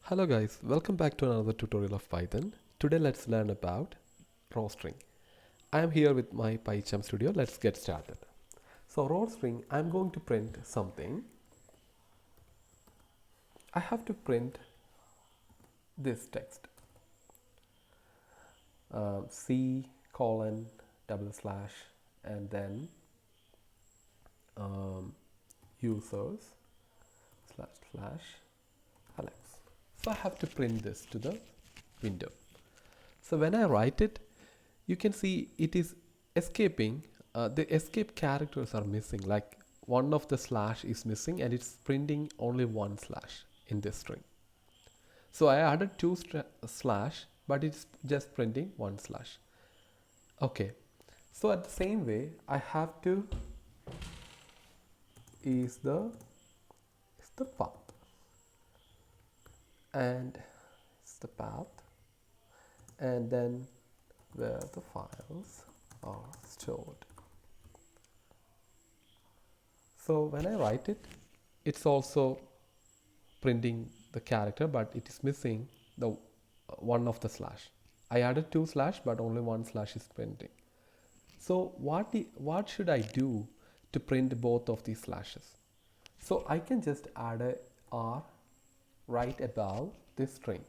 Hello guys, welcome back to another tutorial of Python. Today let's learn about rostring. I am here with my PyCharm Studio. Let's get started. So rostring, I'm going to print something. I have to print this text. C colon double slash and then users slash slash Alex. So I have to print this to the window. So when I write it, you can see it is escaping. The escape characters are missing, like one of the slash is missing and it's printing only one slash in this string. So I added two slash, but it's just printing one slash. Okay, so at the same way I have to is the path, and it's the path, and then where the files are stored. So when I write it, it's also printing the character, but it is missing the one of the slash. I added two slash, but only one slash is printing. So what should I do to print both of these slashes? So I can just add a R right above this string.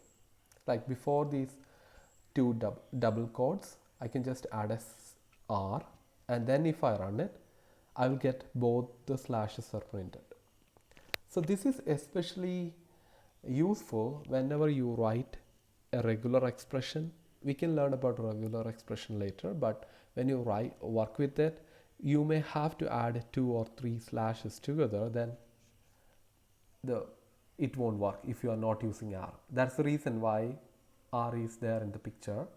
Like before these two double quotes, I can just add a R, and then if I run it, I will get both the slashes are printed. So this is especially useful whenever you write a regular expression. We can learn about regular expression later, but when you work with it, you may have to add two or three slashes together, then it won't work if you are not using R. That's the reason why R is there in the picture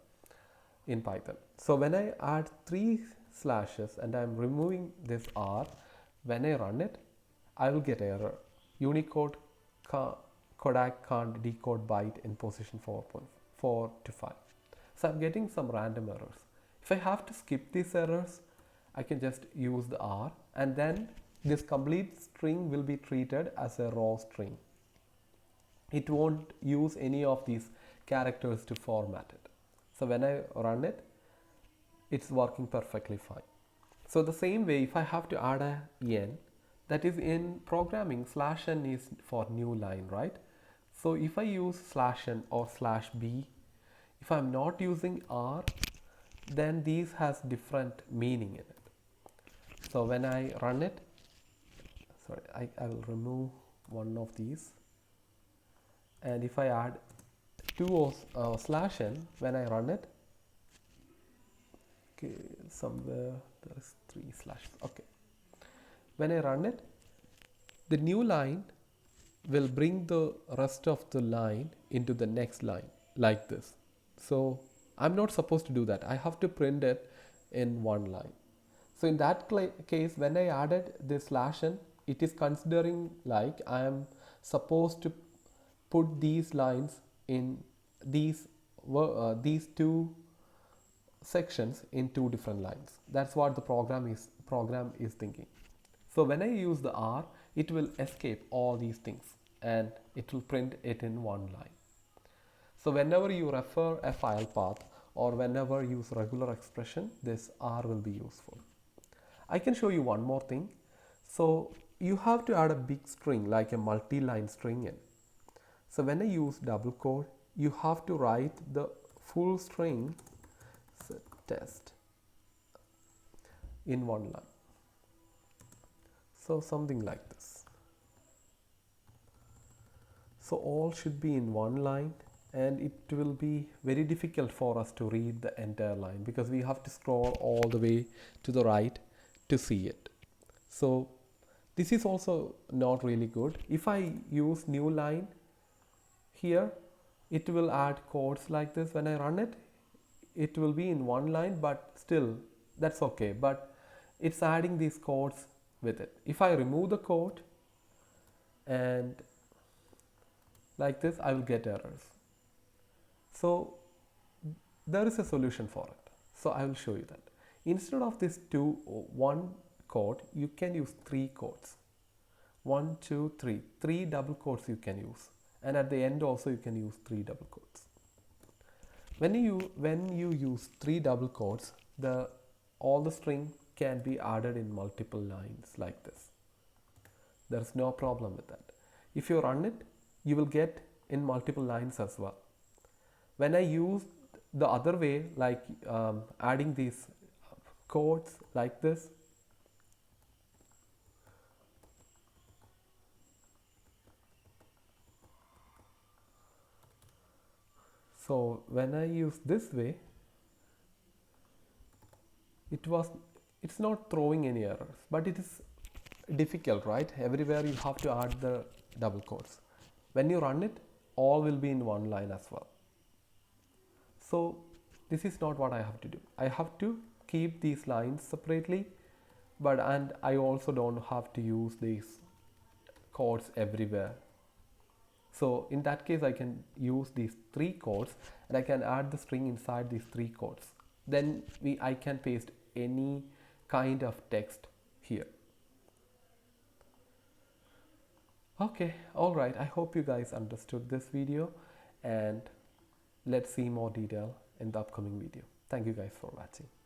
in Python. So when I add three slashes and I'm removing this R, when I run it, I will get error. Unicode Kodak can't decode byte in position 4.4 to 5. So I'm getting some random errors. If I have to skip these errors, I can just use the R, and then this complete string will be treated as a raw string. It won't use any of these characters to format it. So when I run it, it's working perfectly fine. So the same way, if I have to add a n, that is in programming, slash n is for new line, right? So if I use slash n or slash b, if I'm not using R, then these has different meaning in it. So when I run it, sorry, I will remove one of these, and if I add two slash n, when I run it, okay, somewhere there is three slashes. Okay, when I run it, the new line will bring the rest of the line into the next line like this. So I'm not supposed to do that. I have to print it in one line. So in that case, when I added this slash n, it is considering like I am supposed to put these lines in these two sections in two different lines. That's what the program is thinking. So when I use the R, it will escape all these things and it will print it in one line. So whenever you refer a file path or whenever you use regular expression, this R will be useful. I can show you one more thing. So you have to add a big string like a multi-line string in. So when I use double quote, you have to write the full string test in one line. So something like this. So all should be in one line, and it will be very difficult for us to read the entire line because we have to scroll all the way to the right to see it. So this is also not really good. If I use new line here, it will add codes like this. When I run it, it will be in one line, but still that's okay, but it's adding these codes with it. If I remove the code and like this, I will get errors. So there is a solution for it. So I will show you that. Instead of this one code, you can use three codes. 1, 2, 3. Three double quotes you can use. and at the end also you can use 3 double quotes. When you use 3 double quotes, all the string can be added in multiple lines like this. There's no problem with that. If you run it, you will get in multiple lines as well. When I use the other way, like adding these quotes like this, so when I use this way, it's not throwing any errors, but it is difficult, right? Everywhere you have to add the double quotes. When you run it, all will be in one line as well. So this is not what I have to do. I have to keep these lines separately, and I also don't have to use these quotes everywhere. So in that case, I can use these 3 quotes and I can add the string inside these 3 quotes. Then I can paste any kind of text here. Okay, alright, I hope you guys understood this video, and let's see more detail in the upcoming video. Thank you guys for watching.